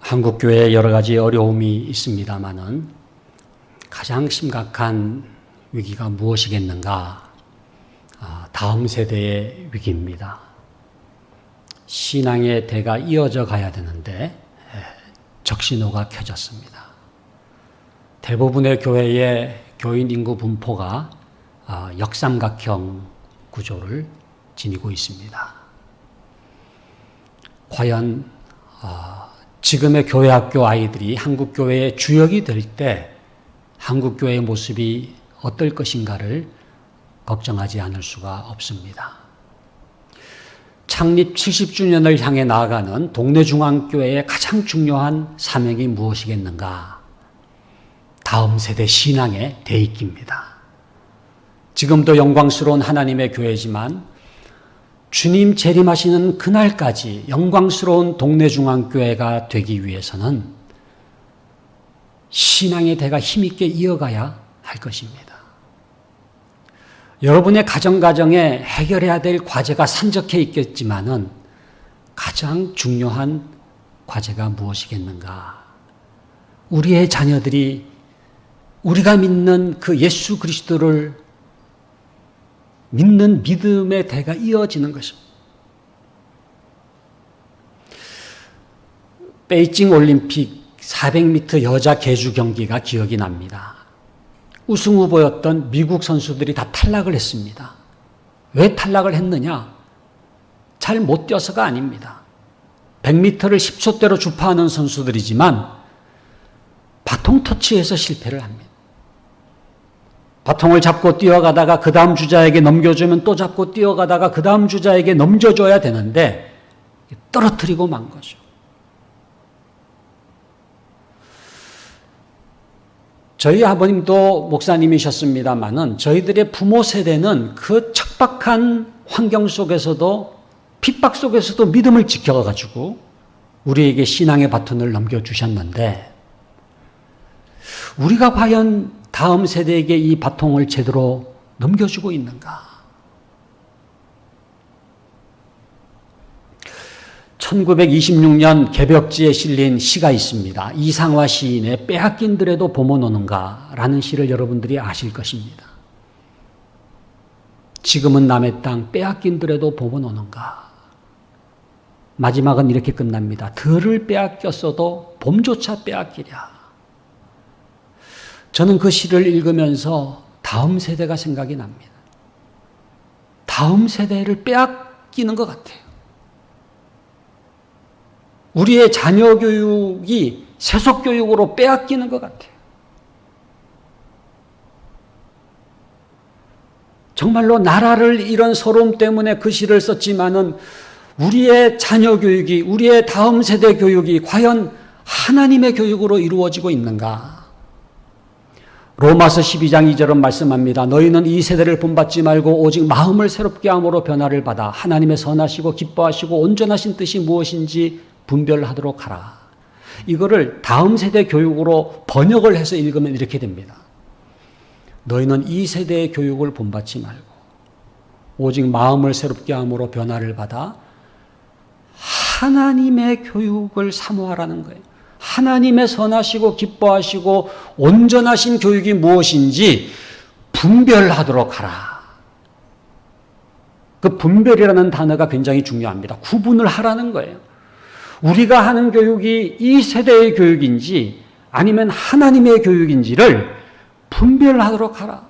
한국 교회에 여러 가지 어려움이 있습니다마는 가장 심각한 위기가 무엇이겠는가? 다음 세대의 위기입니다. 신앙의 대가 이어져 가야 되는데 적신호가 켜졌습니다. 대부분의 교회의 교인 인구 분포가 역삼각형 구조를 지니고 있습니다. 과연 지금의 교회학교 아이들이 한국교회의 주역이 될 때 한국교회의 모습이 어떨 것인가를 걱정하지 않을 수가 없습니다. 창립 70주년을 향해 나아가는 동네 중앙교회의 가장 중요한 사명이 무엇이겠는가? 다음 세대 신앙의 대입기입니다. 지금도 영광스러운 하나님의 교회지만 주님 재림하시는 그날까지 영광스러운 동네 중앙교회가 되기 위해서는 신앙의 대가 힘있게 이어가야 할 것입니다. 여러분의 가정에 해결해야 될 과제가 산적해 있겠지만은 가장 중요한 과제가 무엇이겠는가? 우리의 자녀들이 우리가 믿는 그 예수 그리스도를 믿는 믿음의 대가 이어지는 것입니다. 베이징 올림픽 400m 여자 계주 경기가 기억이 납니다. 우승 후보였던 미국 선수들이 다 탈락을 했습니다. 왜 탈락을 했느냐? 잘 못 뛰어서가 아닙니다. 100m를 10초대로 주파하는 선수들이지만 바통 터치에서 실패를 합니다. 바통을 잡고 뛰어가다가 그 다음 주자에게 넘겨주면 또 잡고 뛰어가다가 그 다음 주자에게 넘겨줘야 되는데 떨어뜨리고 만 거죠. 저희 아버님도 목사님이셨습니다마는 저희들의 부모 세대는 그 척박한 환경 속에서도 핍박 속에서도 믿음을 지켜가지고 우리에게 신앙의 바톤을 넘겨주셨는데 우리가 과연 다음 세대에게 이 바통을 제대로 넘겨주고 있는가? 1926년 개벽지에 실린 시가 있습니다. 이상화 시인의 빼앗긴들에도 봄은 오는가 라는 시를 여러분들이 아실 것입니다. 지금은 남의 땅 빼앗긴들에도 봄은 오는가. 마지막은 이렇게 끝납니다. 들을 빼앗겼어도 봄조차 빼앗기랴. 저는 그 시를 읽으면서 다음 세대가 생각이 납니다. 다음 세대를 빼앗기는 것 같아요. 우리의 자녀 교육이 세속 교육으로 빼앗기는 것 같아요. 정말로 나라를 이런 서러움 때문에 그 시를 썼지만은 우리의 자녀 교육이, 우리의 다음 세대 교육이 과연 하나님의 교육으로 이루어지고 있는가? 로마서 12장 2절은 말씀합니다. 너희는 이 세대를 본받지 말고 오직 마음을 새롭게 함으로 변화를 받아 하나님의 선하시고 기뻐하시고 온전하신 뜻이 무엇인지 분별하도록 하라. 이거를 다음 세대 교육으로 번역을 해서 읽으면 이렇게 됩니다. 너희는 이 세대의 교육을 본받지 말고 오직 마음을 새롭게 함으로 변화를 받아 하나님의 교육을 사모하라는 거예요. 하나님의 선하시고 기뻐하시고 온전하신 교육이 무엇인지 분별하도록 하라. 그 분별이라는 단어가 굉장히 중요합니다. 구분을 하라는 거예요. 우리가 하는 교육이 이 세대의 교육인지 아니면 하나님의 교육인지를 분별하도록 하라.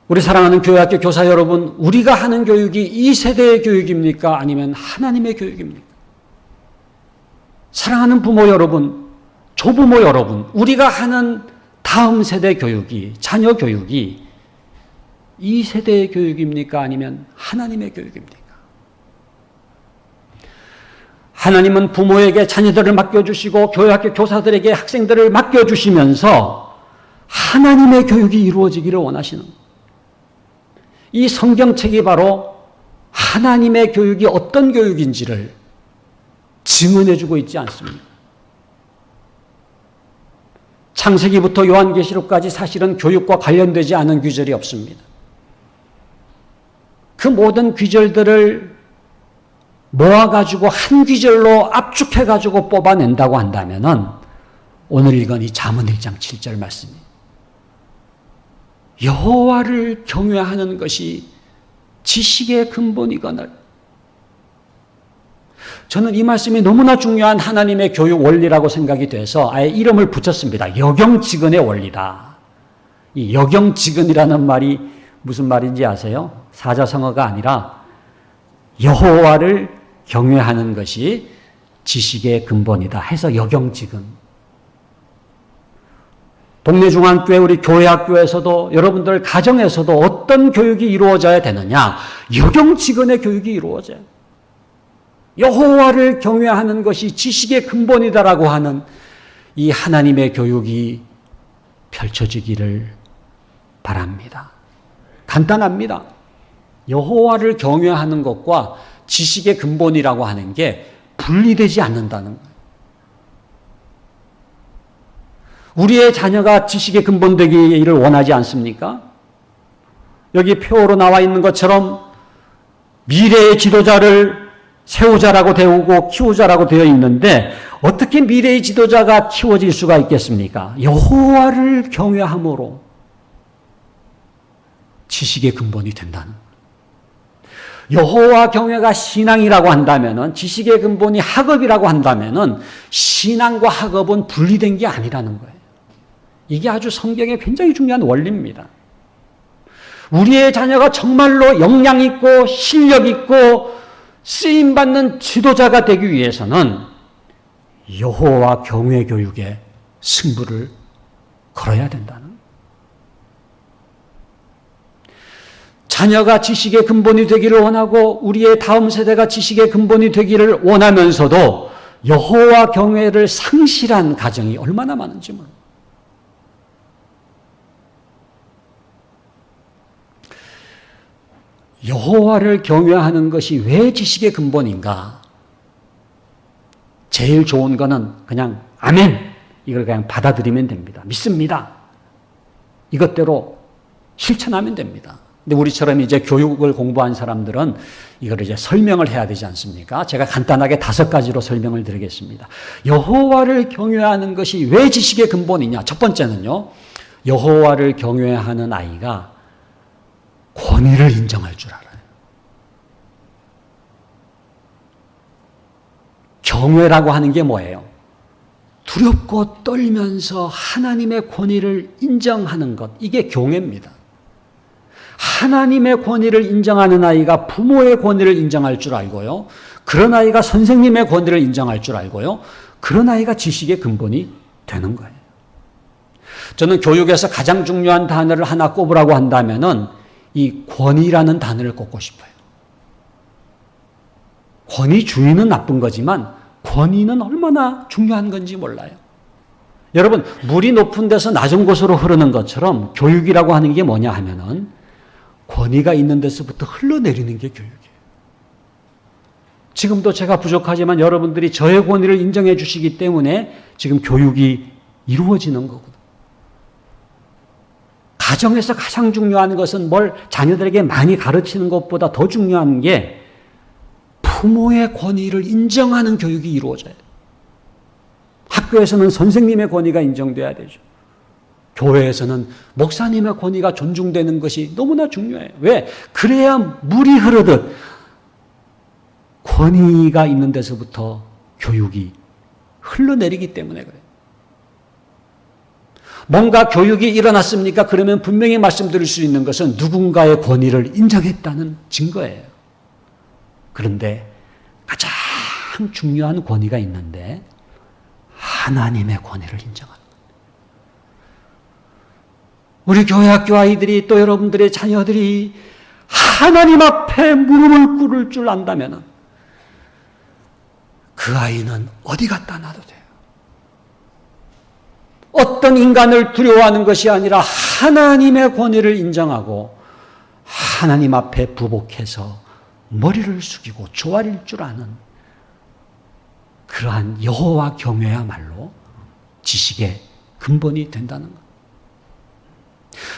우리 사랑하는 교회학교 교사 여러분, 우리가 하는 교육이 이 세대의 교육입니까? 아니면 하나님의 교육입니까? 사랑하는 부모 여러분, 조부모 여러분, 우리가 하는 다음 세대 교육이, 자녀 교육이 이 세대의 교육입니까? 아니면 하나님의 교육입니까? 하나님은 부모에게 자녀들을 맡겨주시고 교회학교 교사들에게 학생들을 맡겨주시면서 하나님의 교육이 이루어지기를 원하시는 거예요. 이 성경책이 바로 하나님의 교육이 어떤 교육인지를 증언해주고 있지 않습니까? 창세기부터 요한계시록까지 사실은 교육과 관련되지 않은 규절이 없습니다. 그 모든 규절들을 모아가지고 한 귀절로 압축해가지고 뽑아낸다고 한다면은 오늘 읽은 이 잠언 1장 7절 말씀이 여호와를 경외하는 것이 지식의 근본이거늘. 저는 이 말씀이 너무나 중요한 하나님의 교육 원리라고 생각이 돼서 아예 이름을 붙였습니다. 여경지근의 원리다. 이 여경지근이라는 말이 무슨 말인지 아세요? 사자성어가 아니라 여호와를 경외하는 것이 지식의 근본이다 해서 여경지근. 동네 중앙교회 우리 교회학교에서도 여러분들 가정에서도 어떤 교육이 이루어져야 되느냐? 여경지근의 교육이 이루어져요. 여호와를 경외하는 것이 지식의 근본이다라고 하는 이 하나님의 교육이 펼쳐지기를 바랍니다. 간단합니다. 여호와를 경외하는 것과 지식의 근본이라고 하는 게 분리되지 않는다는 거예요. 우리의 자녀가 지식의 근본 되기를 원하지 않습니까? 여기 표로 나와 있는 것처럼 미래의 지도자를 세우자라고 되고 키우자라고 되어 있는데 어떻게 미래의 지도자가 키워질 수가 있겠습니까? 여호와를 경외함으로 지식의 근본이 된다는 거예요. 여호와 경외가 신앙이라고 한다면은 지식의 근본이 학업이라고 한다면은 신앙과 학업은 분리된 게 아니라는 거예요. 이게 아주 성경의 굉장히 중요한 원리입니다. 우리의 자녀가 정말로 역량 있고 실력 있고 쓰임받는 지도자가 되기 위해서는 여호와 경외 교육에 승부를 걸어야 된다는 거예요. 자녀가 지식의 근본이 되기를 원하고 우리의 다음 세대가 지식의 근본이 되기를 원하면서도 여호와 경외를 상실한 가정이 얼마나 많은지 모릅니다. 여호와를 경외하는 것이 왜 지식의 근본인가? 제일 좋은 거는 그냥 아멘, 이걸 그냥 받아들이면 됩니다. 믿습니다. 이것대로 실천하면 됩니다. 근데 우리처럼 이제 교육을 공부한 사람들은 이걸 이제 설명을 해야 되지 않습니까? 제가 간단하게 5가지로 설명을 드리겠습니다. 여호와를 경외하는 것이 왜 지식의 근본이냐? 첫 번째는요, 여호와를 경외하는 아이가 권위를 인정할 줄 알아요. 경외라고 하는 게 뭐예요? 두렵고 떨면서 하나님의 권위를 인정하는 것, 이게 경외입니다. 하나님의 권위를 인정하는 아이가 부모의 권위를 인정할 줄 알고요. 그런 아이가 선생님의 권위를 인정할 줄 알고요. 그런 아이가 지식의 근본이 되는 거예요. 저는 교육에서 가장 중요한 단어를 하나 꼽으라고 한다면은 이 권위라는 단어를 꼽고 싶어요. 권위주의는 나쁜 거지만 권위는 얼마나 중요한 건지 몰라요. 여러분, 물이 높은 데서 낮은 곳으로 흐르는 것처럼 교육이라고 하는 게 뭐냐 하면은 권위가 있는 데서부터 흘러내리는 게 교육이에요. 지금도 제가 부족하지만 여러분들이 저의 권위를 인정해 주시기 때문에 지금 교육이 이루어지는 거거든요. 가정에서 가장 중요한 것은 뭘 자녀들에게 많이 가르치는 것보다 더 중요한 게 부모의 권위를 인정하는 교육이 이루어져야 돼요. 학교에서는 선생님의 권위가 인정돼야 되죠. 교회에서는 목사님의 권위가 존중되는 것이 너무나 중요해요. 왜? 그래야 물이 흐르듯 권위가 있는 데서부터 교육이 흘러내리기 때문에 그래요. 뭔가 교육이 일어났습니까? 그러면 분명히 말씀드릴 수 있는 것은 누군가의 권위를 인정했다는 증거예요. 그런데 가장 중요한 권위가 있는데 하나님의 권위를 인정합니다. 우리 교회 학교 아이들이 또 여러분들의 자녀들이 하나님 앞에 무릎을 꿇을 줄 안다면 그 아이는 어디 갖다 놔도 돼요. 어떤 인간을 두려워하는 것이 아니라 하나님의 권위를 인정하고 하나님 앞에 부복해서 머리를 숙이고 조아릴 줄 아는 그러한 여호와 경외야말로 지식의 근본이 된다는 것.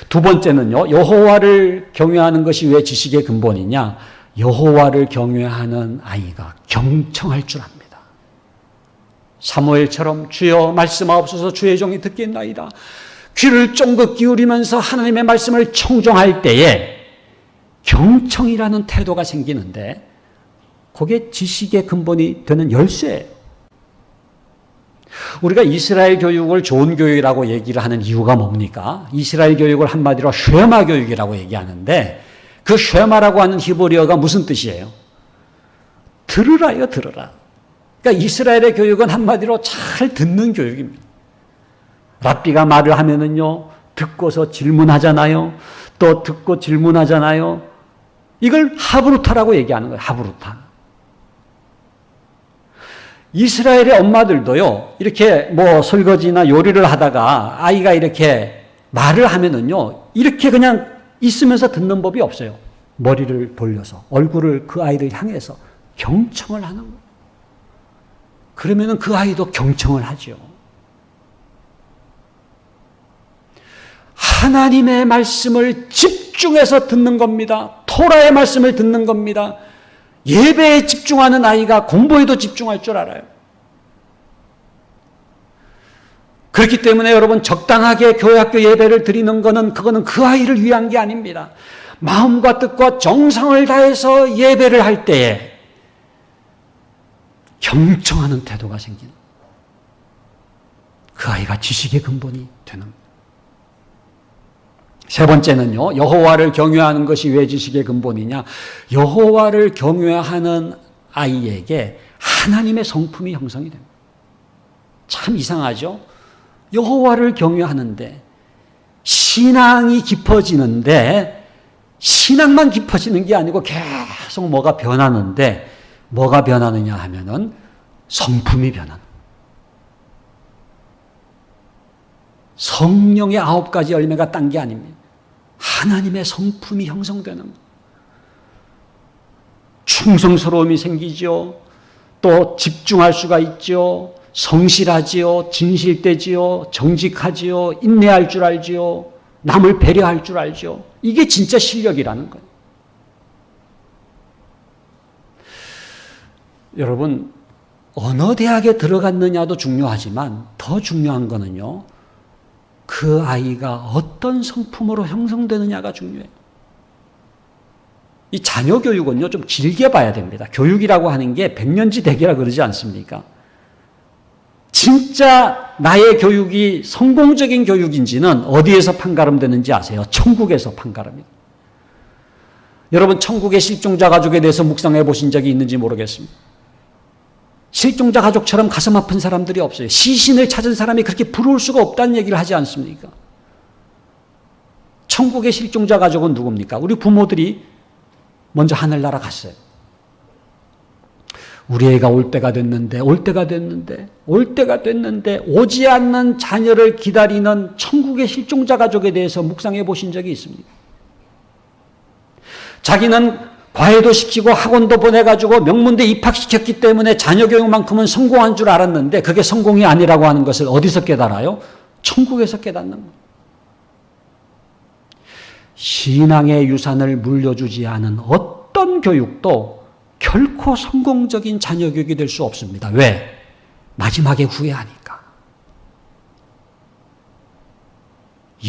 두 번째는요, 여호와를 경외하는 것이 왜 지식의 근본이냐? 여호와를 경외하는 아이가 경청할 줄 압니다. 사무엘처럼 주여 말씀하옵소서 주의 종이 듣겠나이다. 귀를 쫑긋 기울이면서 하나님의 말씀을 청종할 때에 경청이라는 태도가 생기는데 그게 지식의 근본이 되는 열쇠예요. 우리가 이스라엘 교육을 좋은 교육이라고 얘기를 하는 이유가 뭡니까? 이스라엘 교육을 한마디로 쉐마 교육이라고 얘기하는데 그 쉐마라고 하는 히브리어가 무슨 뜻이에요? 들으라요, 들으라. 그러니까 이스라엘의 교육은 한마디로 잘 듣는 교육입니다. 랍비가 말을 하면은요, 듣고서 질문하잖아요. 또 듣고 질문하잖아요. 이걸 하브루타라고 얘기하는 거예요, 하브루타. 이스라엘의 엄마들도요, 이렇게 뭐 설거지나 요리를 하다가 아이가 이렇게 말을 하면은요, 이렇게 그냥 있으면서 듣는 법이 없어요. 머리를 돌려서, 얼굴을 그 아이를 향해서 경청을 하는 거예요. 그러면은 그 아이도 경청을 하죠. 하나님의 말씀을 집중해서 듣는 겁니다. 토라의 말씀을 듣는 겁니다. 예배에 집중하는 아이가 공부에도 집중할 줄 알아요. 그렇기 때문에 여러분 적당하게 교회학교 예배를 드리는 그거는 그 아이를 위한 게 아닙니다. 마음과 뜻과 정성을 다해서 예배를 할 때에 경청하는 태도가 생기는 그 아이가 지식의 근본이 되는 겁니다. 세 번째는요, 여호와를 경외하는 것이 왜 지식의 근본이냐? 여호와를 경외하는 아이에게 하나님의 성품이 형성이 됩니다. 참 이상하죠? 여호와를 경외하는데 신앙이 깊어지는데 신앙만 깊어지는 게 아니고 계속 뭐가 변하는데 뭐가 변하느냐 하면은 성품이 변하는 성령의 9가지 열매가 딴 게 아닙니다. 하나님의 성품이 형성되는 것. 충성스러움이 생기죠. 또 집중할 수가 있죠. 성실하지요. 진실되지요. 정직하지요. 인내할 줄 알지요. 남을 배려할 줄 알죠. 이게 진짜 실력이라는 거예요. 여러분, 어느 대학에 들어갔느냐도 중요하지만 더 중요한 거는요, 그 아이가 어떤 성품으로 형성되느냐가 중요해요. 이 자녀 교육은요, 좀 길게 봐야 됩니다. 교육이라고 하는 게 백년지대계라 그러지 않습니까? 진짜 나의 교육이 성공적인 교육인지는 어디에서 판가름되는지 아세요? 천국에서 판가름이에요. 여러분, 천국의 실종자 가족에 대해서 묵상해 보신 적이 있는지 모르겠습니다. 실종자 가족처럼 가슴 아픈 사람들이 없어요. 시신을 찾은 사람이 그렇게 부러울 수가 없다는 얘기를 하지 않습니까? 천국의 실종자 가족은 누굽니까? 우리 부모들이 먼저 하늘나라 갔어요. 우리 애가 올 때가 됐는데 오지 않는 자녀를 기다리는 천국의 실종자 가족에 대해서 묵상해 보신 적이 있습니까? 자기는 과외도 시키고 학원도 보내가지고 명문대 입학시켰기 때문에 자녀 교육만큼은 성공한 줄 알았는데 그게 성공이 아니라고 하는 것을 어디서 깨달아요? 천국에서 깨닫는 거예요. 신앙의 유산을 물려주지 않은 어떤 교육도 결코 성공적인 자녀 교육이 될 수 없습니다. 왜? 마지막에 후회하니까.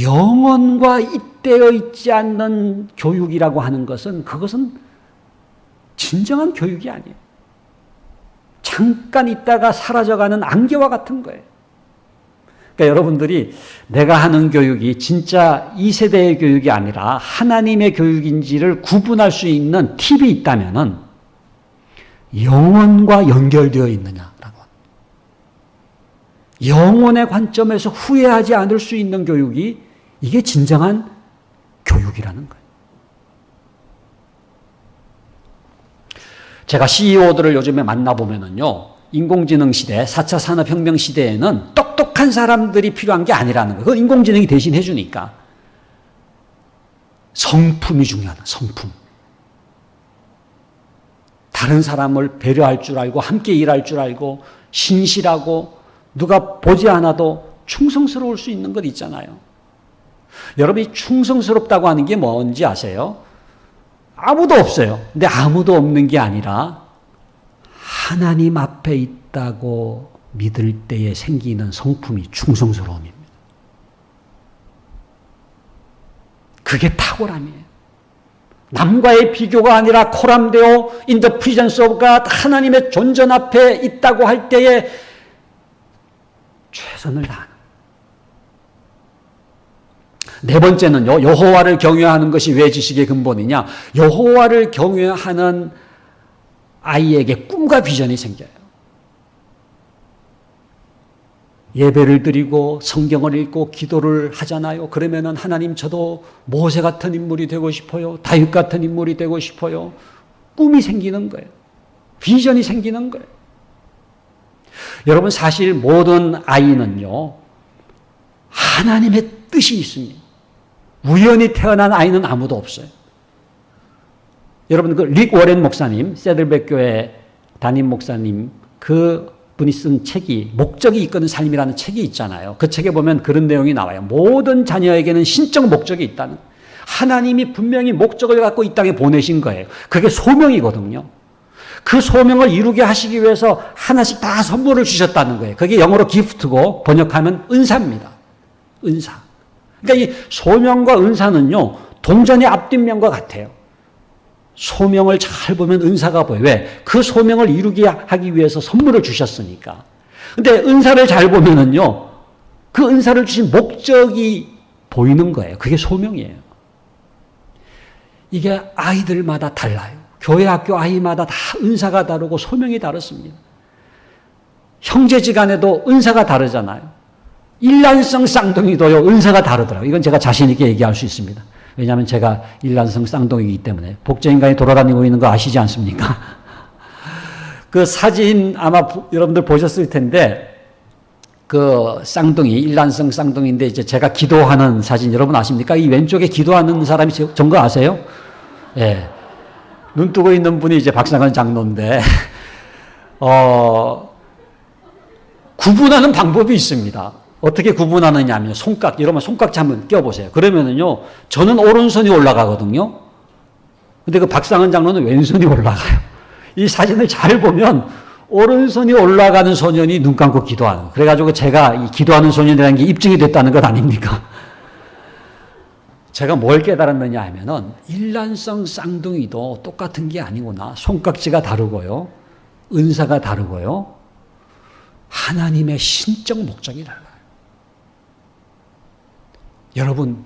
영혼과 잇대어 있지 않는 교육이라고 하는 것은 그것은 진정한 교육이 아니에요. 잠깐 있다가 사라져가는 안개와 같은 거예요. 그러니까 여러분들이 내가 하는 교육이 진짜 이 세대의 교육이 아니라 하나님의 교육인지를 구분할 수 있는 팁이 있다면은 영혼과 연결되어 있느냐라고. 영혼의 관점에서 후회하지 않을 수 있는 교육이 이게 진정한 교육이라는 거예요. 제가 CEO들을 요즘에 만나보면은요, 인공지능 시대, 4차 산업혁명 시대에는 똑똑한 사람들이 필요한 게 아니라는 거예요. 그건 인공지능이 대신 해주니까. 성품이 중요하다, 성품. 다른 사람을 배려할 줄 알고, 함께 일할 줄 알고, 신실하고, 누가 보지 않아도 충성스러울 수 있는 것 있잖아요. 여러분이 충성스럽다고 하는 게 뭔지 아세요? 아무도 없어요. 근데 아무도 없는 게 아니라 하나님 앞에 있다고 믿을 때에 생기는 성품이 충성스러움입니다. 그게 탁월함이에요. 남과의 비교가 아니라 코람데오 in the presence of God, 하나님의 존전 앞에 있다고 할 때에 최선을 다하는. 네 번째는요, 여호와를 경외하는 것이 왜 지식의 근본이냐? 여호와를 경외하는 아이에게 꿈과 비전이 생겨요. 예배를 드리고 성경을 읽고 기도를 하잖아요. 그러면은 하나님, 저도 모세 같은 인물이 되고 싶어요. 다윗 같은 인물이 되고 싶어요. 꿈이 생기는 거예요. 비전이 생기는 거예요. 여러분, 사실 모든 아이는요, 하나님의 뜻이 있습니다. 우연히 태어난 아이는 아무도 없어요. 여러분, 그 릭 워렌 목사님, 세들백 교회 담임 목사님, 그 분이 쓴 책이 목적이 이끄는 삶이라는 책이 있잖아요. 그 책에 보면 그런 내용이 나와요. 모든 자녀에게는 신적 목적이 있다는. 하나님이 분명히 목적을 갖고 이 땅에 보내신 거예요. 그게 소명이거든요. 그 소명을 이루게 하시기 위해서 하나씩 다 선물을 주셨다는 거예요. 그게 영어로 기프트고 번역하면 은사입니다. 은사. 그러니까 이 소명과 은사는요, 동전의 앞뒷면과 같아요. 소명을 잘 보면 은사가 보여요. 왜? 그 소명을 이루게 하기 위해서 선물을 주셨으니까. 근데 은사를 잘 보면은요, 그 은사를 주신 목적이 보이는 거예요. 그게 소명이에요. 이게 아이들마다 달라요. 교회 학교 아이마다 다 은사가 다르고 소명이 다릅니다. 형제지간에도 은사가 다르잖아요. 일란성 쌍둥이도요, 은사가 다르더라고요. 이건 제가 자신 있게 얘기할 수 있습니다. 왜냐하면 제가 일란성 쌍둥이이기 때문에. 복제인간이 돌아다니고 있는 거 아시지 않습니까? 그 사진 아마 여러분들 보셨을 텐데, 그 쌍둥이, 일란성 쌍둥이인데 이제 제가 기도하는 사진 여러분 아십니까? 이 왼쪽에 기도하는 사람이 전거 아세요? 예. 네. 눈 뜨고 있는 분이 이제 박상현 장로인데, 구분하는 방법이 있습니다. 어떻게 구분하느냐 하면 손깍, 이러면 손깍지 한번 껴보세요. 그러면은요, 저는 오른손이 올라가거든요. 근데 그 박상은 장로는 왼손이 올라가요. 이 사진을 잘 보면 오른손이 올라가는 소년이 눈 감고 기도하는. 그래가지고 제가 이 기도하는 소년이라는 게 입증이 됐다는 것 아닙니까? 제가 뭘 깨달았느냐 하면은 일란성 쌍둥이도 똑같은 게 아니구나. 손깍지가 다르고요. 은사가 다르고요. 하나님의 신적 목적이 달라요. 여러분,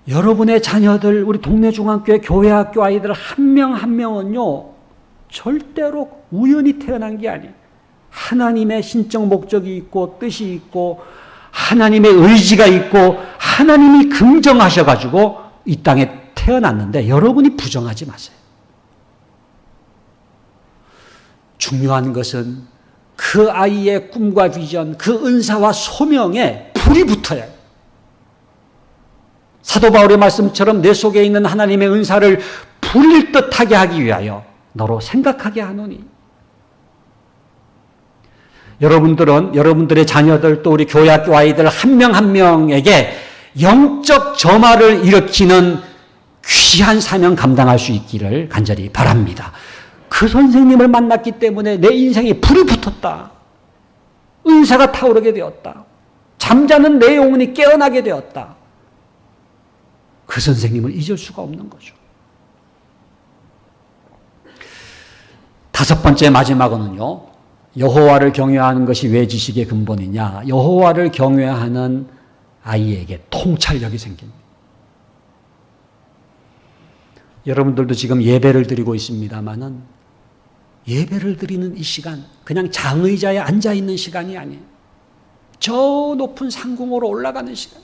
여러분의 자녀들, 우리 동네 중앙교회 교회 학교 아이들 한 명 한 명은요, 절대로 우연히 태어난 게 아니에요. 하나님의 신적 목적이 있고 뜻이 있고 하나님의 의지가 있고 하나님이 긍정하셔가지고 이 땅에 태어났는데 여러분이 부정하지 마세요. 중요한 것은 그 아이의 꿈과 비전, 그 은사와 소명에 불이 붙어야 해요. 사도 바울의 말씀처럼 내 속에 있는 하나님의 은사를 불일 듯하게 하기 위하여 너로 생각하게 하노니. 여러분들은 여러분들의 자녀들 또 우리 교회학교 아이들 한 명 한 명에게 영적 점화를 일으키는 귀한 사명 감당할 수 있기를 간절히 바랍니다. 그 선생님을 만났기 때문에 내 인생에 불이 붙었다. 은사가 타오르게 되었다. 잠자는 내 영혼이 깨어나게 되었다. 그 선생님을 잊을 수가 없는 거죠. 다섯 번째 마지막으로는요, 여호와를 경외하는 것이 왜 지식의 근본이냐? 여호와를 경외하는 아이에게 통찰력이 생깁니다. 여러분들도 지금 예배를 드리고 있습니다마는 예배를 드리는 이 시간, 그냥 장의자에 앉아 있는 시간이 아니에요. 저 높은 상공으로 올라가는 시간.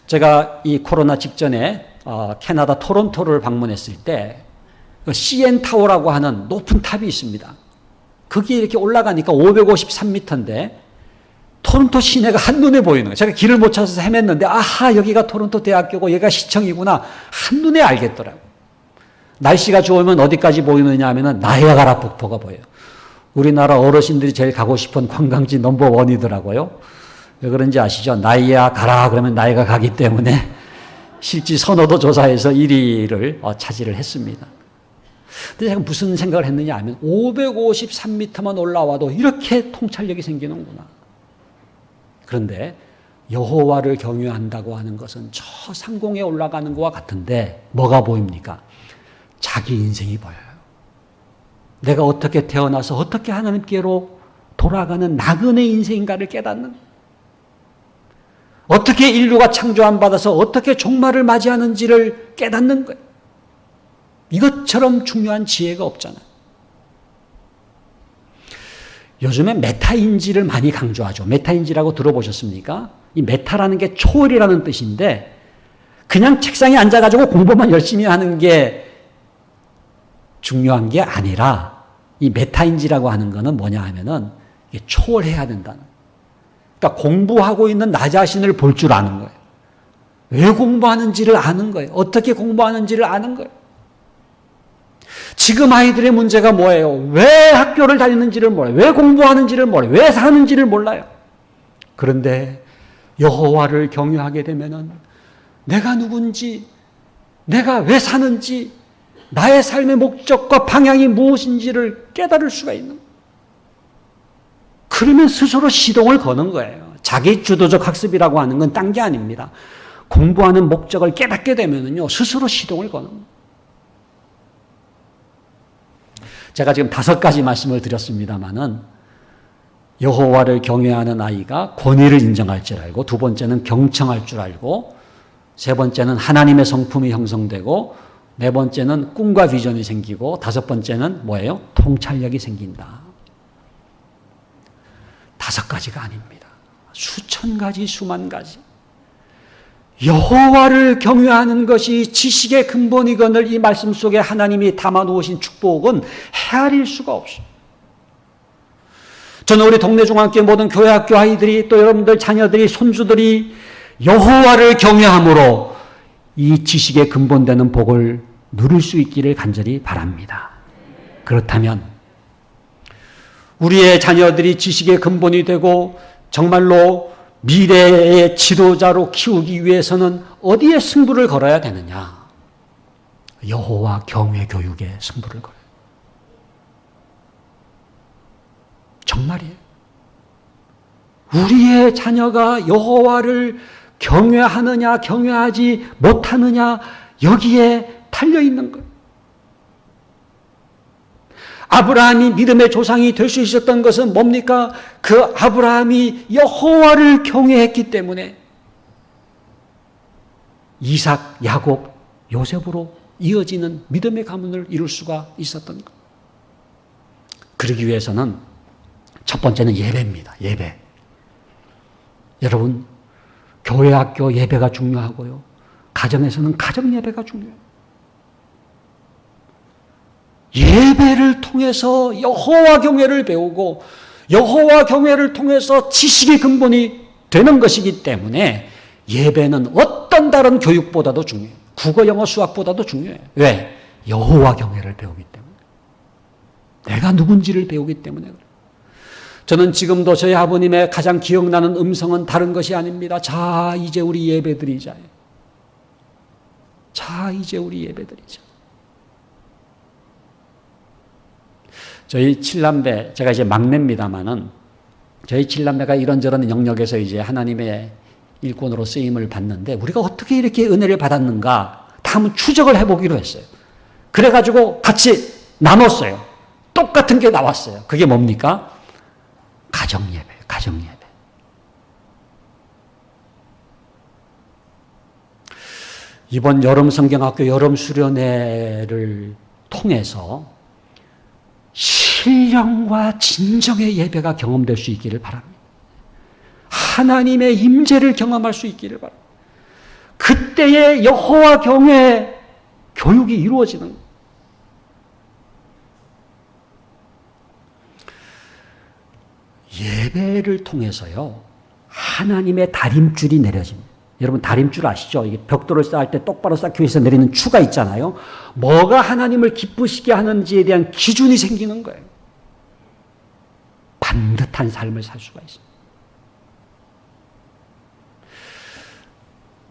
제가 이 코로나 직전에 캐나다 토론토를 방문했을 때 CN 타워라고 하는 높은 탑이 있습니다. 거기에 이렇게 올라가니까 553m인데 토론토 시내가 한눈에 보이는 거예요. 제가 길을 못 찾아서 헤맸는데 아하, 여기가 토론토 대학교고 여기가 시청이구나 한눈에 알겠더라고요. 날씨가 좋으면 어디까지 보이느냐 하면 나이아가라 폭포가 보여요. 우리나라 어르신들이 제일 가고 싶은 관광지 넘버 원이더라고요. 왜 그런지 아시죠? 나이아가라 그러면 나이가 가기 때문에 실지 선호도 조사에서 1위를 차지를 했습니다. 근데 제가 무슨 생각을 했느냐 하면 553m만 올라와도 이렇게 통찰력이 생기는구나. 그런데 여호와를 경외한다고 하는 것은 저 상공에 올라가는 것과 같은데 뭐가 보입니까? 자기 인생이 보여요. 내가 어떻게 태어나서 어떻게 하나님께로 돌아가는 나그네 인생인가를 깨닫는, 어떻게 인류가 창조함 받아서 어떻게 종말을 맞이하는지를 깨닫는 거예요. 이것처럼 중요한 지혜가 없잖아요. 요즘에 메타인지를 많이 강조하죠. 메타인지라고 들어보셨습니까? 이 메타라는 게 초월이라는 뜻인데 그냥 책상에 앉아가지고 공부만 열심히 하는 게 중요한 게 아니라 이 메타인지라고 하는 거는 뭐냐 하면은 이게 초월해야 된다는. 그러니까 공부하고 있는 나 자신을 볼 줄 아는 거예요. 왜 공부하는지를 아는 거예요. 어떻게 공부하는지를 아는 거예요. 지금 아이들의 문제가 뭐예요? 왜 학교를 다니는지를 몰라요. 왜 공부하는지를 몰라요. 왜 사는지를 몰라요. 그런데 여호와를 경외하게 되면은 내가 누군지, 내가 왜 사는지, 나의 삶의 목적과 방향이 무엇인지를 깨달을 수가 있는 거예요. 그러면 스스로 시동을 거는 거예요. 자기 주도적 학습이라고 하는 건 딴 게 아닙니다. 공부하는 목적을 깨닫게 되면은요, 스스로 시동을 거는 거예요. 제가 지금 5가지 말씀을 드렸습니다마는 여호와를 경외하는 아이가 권위를 인정할 줄 알고, 두 번째는 경청할 줄 알고, 세 번째는 하나님의 성품이 형성되고, 네 번째는 꿈과 비전이 생기고, 다섯 번째는 뭐예요? 통찰력이 생긴다. 5가지가 아닙니다. 수천 가지, 수만 가지. 여호와를 경외하는 것이 지식의 근본이거늘 이 말씀 속에 하나님이 담아놓으신 축복은 헤아릴 수가 없어요. 저는 우리 동네 중앙교회 모든 교회학교 아이들이, 또 여러분들 자녀들이, 손주들이 여호와를 경외함으로 이 지식의 근본되는 복을 누릴 수 있기를 간절히 바랍니다. 그렇다면 우리의 자녀들이 지식의 근본이 되고 정말로 미래의 지도자로 키우기 위해서는 어디에 승부를 걸어야 되느냐? 여호와 경외 교육에 승부를 걸어요. 정말이에요. 우리의 자녀가 여호와를 경외하느냐 경외하지 못하느냐 여기에 달려있는 거예요. 아브라함이 믿음의 조상이 될 수 있었던 것은 뭡니까? 그 아브라함이 여호와를 경외했기 때문에 이삭, 야곱, 요셉으로 이어지는 믿음의 가문을 이룰 수가 있었던 것. 그러기 위해서는 첫 번째는 예배입니다. 예배. 여러분, 교회 학교 예배가 중요하고요. 가정에서는 가정 예배가 중요해요. 예배를 통해서 여호와 경외를 배우고 여호와 경외를 통해서 지식의 근본이 되는 것이기 때문에 예배는 어떤 다른 교육보다도 중요해요. 국어, 영어, 수학보다도 중요해요. 왜? 여호와 경외를 배우기 때문에. 내가 누군지를 배우기 때문에 그래요. 저는 지금도 저희 아버님의 가장 기억나는 음성은 다른 것이 아닙니다. 자, 이제 우리 예배드리자. 자, 이제 우리 예배드리자. 저희 7남매, 제가 이제 막내입니다만은 저희 7남매가 이런저런 영역에서 이제 하나님의 일꾼으로 쓰임을 받는데 우리가 어떻게 이렇게 은혜를 받았는가 다 한번 추적을 해보기로 했어요. 그래가지고 같이 나눴어요. 똑같은 게 나왔어요. 그게 뭡니까? 가정예배, 가정예배. 이번 여름 성경학교 여름 수련회를 통해서 신령과 진정의 예배가 경험될 수 있기를 바랍니다. 하나님의 임재를 경험할 수 있기를 바랍니다. 그때의 여호와 경외 교육이 이루어지는 거예요. 예배를 통해서요, 하나님의 다림줄이 내려집니다. 여러분 다림줄 아시죠? 이게 벽돌을 쌓을 때 똑바로 쌓기 위해서 내리는 추가 있잖아요. 뭐가 하나님을 기쁘시게 하는지에 대한 기준이 생기는 거예요. 반듯한 삶을 살 수가 있습니다.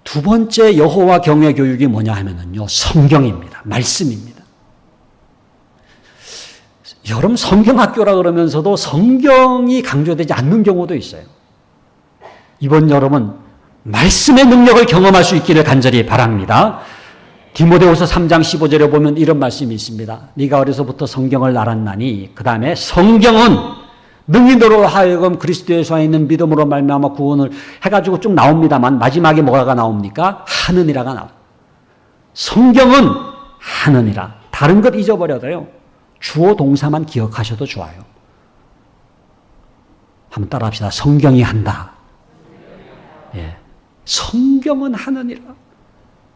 두 번째 여호와 경외 교육이 뭐냐 하면은요, 성경입니다. 말씀입니다. 여름 성경학교라 그러면서도 성경이 강조되지 않는 경우도 있어요. 이번 여름은 말씀의 능력을 경험할 수 있기를 간절히 바랍니다. 디모데후서 3장 15절에 보면 이런 말씀이 있습니다. 네가 어려서부터 성경을 알았나니, 그 다음에 성경은 능히 너로 하여금 그리스도 예수 안에 있는 믿음으로 말미암아 구원을 해가지고 쭉 나옵니다만, 마지막에 뭐가 나옵니까? 하느니라가 나와요. 성경은 하느니라. 다른 것 잊어버려도요, 주어 동사만 기억하셔도 좋아요. 한번 따라 합시다. 성경이 한다. 예. 성경은 하느니라.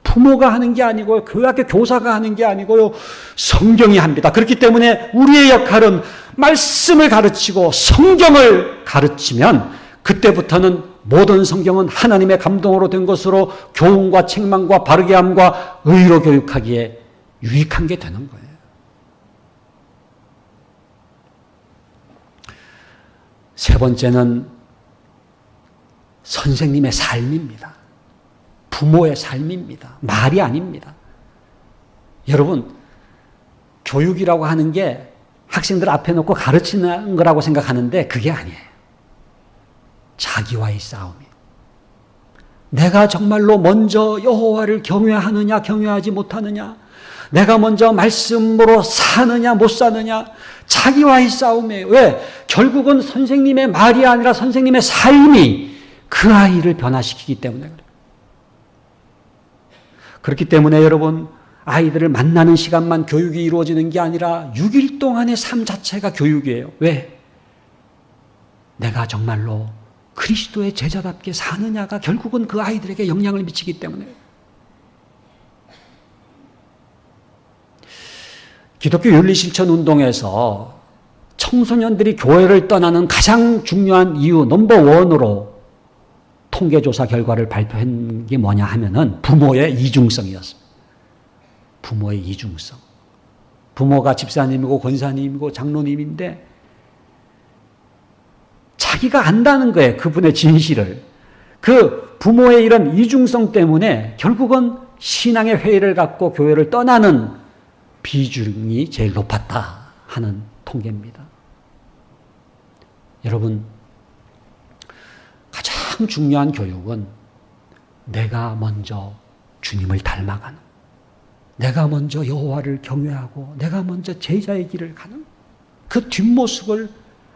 부모가 하는 게 아니고요, 교회학교 교사가 하는 게 아니고요, 성경이 합니다. 그렇기 때문에 우리의 역할은 말씀을 가르치고 성경을 가르치면, 그때부터는 모든 성경은 하나님의 감동으로 된 것으로 교훈과 책망과 바르게 함과 의로 교육하기에 유익한 게 되는 거예요. 세 번째는 선생님의 삶입니다. 부모의 삶입니다. 말이 아닙니다. 여러분, 교육이라고 하는 게 학생들 앞에 놓고 가르치는 거라고 생각하는데 그게 아니에요. 자기와의 싸움이에요. 내가 정말로 먼저 여호와를 경외하느냐 경외하지 못하느냐, 내가 먼저 말씀으로 사느냐 못 사느냐, 자기와의 싸움이에요. 왜? 결국은 선생님의 말이 아니라 선생님의 삶이 그 아이를 변화시키기 때문에 그래요. 그렇기 때문에 여러분, 아이들을 만나는 시간만 교육이 이루어지는 게 아니라 6일 동안의 삶 자체가 교육이에요. 왜? 내가 정말로 그리스도의 제자답게 사느냐가 결국은 그 아이들에게 영향을 미치기 때문에. 기독교 윤리실천운동에서 청소년들이 교회를 떠나는 가장 중요한 이유 넘버원으로 통계조사 결과를 발표한 게 뭐냐 하면은 부모의 이중성이었습니다. 부모의 이중성. 부모가 집사님이고 권사님이고 장로님인데 자기가 안다는 거예요. 그분의 진실을. 그 부모의 이런 이중성 때문에 결국은 신앙의 회의를 갖고 교회를 떠나는 비중이 제일 높았다 하는 통계입니다. 여러분, 가장 중요한 교육은 내가 먼저 주님을 닮아가는, 내가 먼저 여호와를 경외하고 내가 먼저 제자의 길을 가는 그 뒷모습을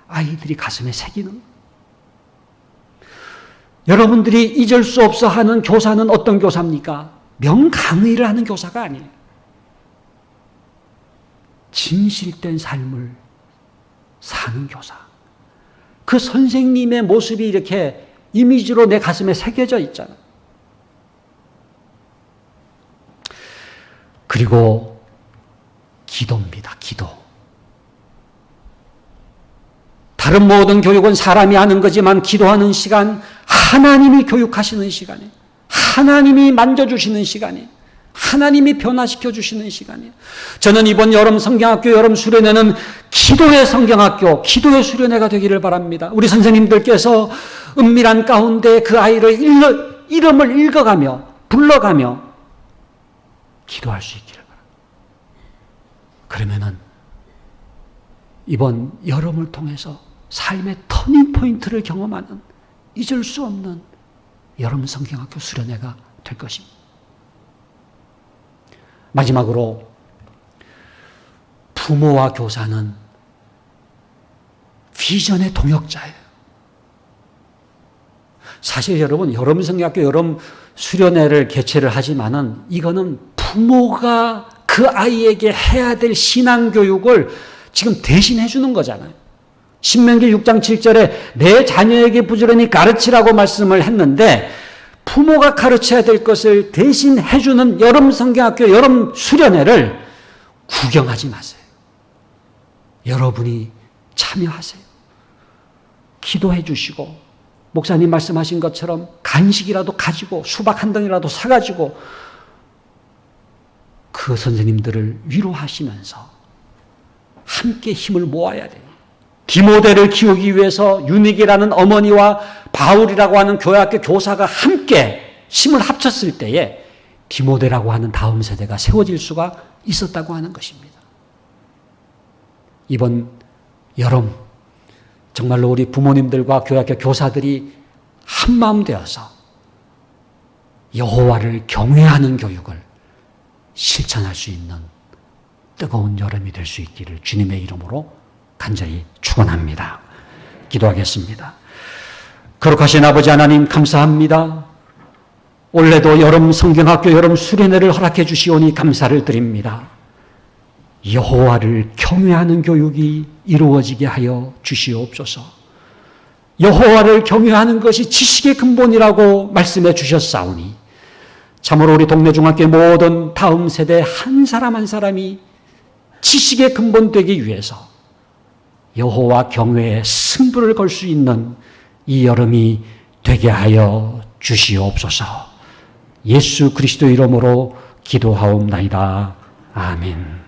아이들이 가슴에 새기는. 여러분들이 잊을 수 없어 하는 교사는 어떤 교사입니까? 명강의를 하는 교사가 아니에요. 진실된 삶을 사는 교사. 그 선생님의 모습이 이렇게 이미지로 내 가슴에 새겨져 있잖아요. 그리고 기도입니다. 기도. 다른 모든 교육은 사람이 하는 거지만 기도하는 시간, 하나님이 교육하시는 시간에, 하나님이 만져주시는 시간에, 하나님이 변화시켜 주시는 시간이에요. 저는 이번 여름 성경학교 여름 수련회는 기도의 성경학교, 기도의 수련회가 되기를 바랍니다. 우리 선생님들께서 은밀한 가운데 그 아이를 이름을 읽어가며 불러가며 기도할 수 있기를 바랍니다. 그러면은 이번 여름을 통해서 삶의 터닝 포인트를 경험하는 잊을 수 없는 여름 성경학교 수련회가 될 것입니다. 마지막으로 부모와 교사는 비전의 동역자예요. 사실 여러분, 여름 성경학교 여름 수련회를 개최를 하지만은 이거는 부모가 그 아이에게 해야 될 신앙교육을 지금 대신해 주는 거잖아요. 신명기 6장 7절에 내 자녀에게 부지런히 가르치라고 말씀을 했는데 부모가 가르쳐야 될 것을 대신 해주는 여름 성경학교 여름 수련회를 구경하지 마세요. 여러분이 참여하세요. 기도해 주시고 목사님 말씀하신 것처럼 간식이라도 가지고 수박 한 덩이라도 사가지고 그 선생님들을 위로하시면서 함께 힘을 모아야 돼요. 디모데를 키우기 위해서 유니게라는 어머니와 바울이라고 하는 교회학교 교사가 함께 힘을 합쳤을 때에 디모데라고 하는 다음 세대가 세워질 수가 있었다고 하는 것입니다. 이번 여름 정말로 우리 부모님들과 교회학교 교사들이 한마음 되어서 여호와를 경외하는 교육을 실천할 수 있는 뜨거운 여름이 될 수 있기를 주님의 이름으로 간절히 축원합니다. 기도하겠습니다. 거룩하신 아버지 하나님 감사합니다. 올해도 여름 성경학교 여름 수련회를 허락해 주시오니 감사를 드립니다. 여호와를 경외하는 교육이 이루어지게 하여 주시옵소서. 여호와를 경외하는 것이 지식의 근본이라고 말씀해 주셨사오니 참으로 우리 동네 중학교 모든 다음 세대 한 사람 한 사람이 지식의 근본 되기 위해서 여호와 경외에 승부를 걸 수 있는 이 여름이 되게 하여 주시옵소서. 예수 그리스도 이름으로 기도하옵나이다. 아멘.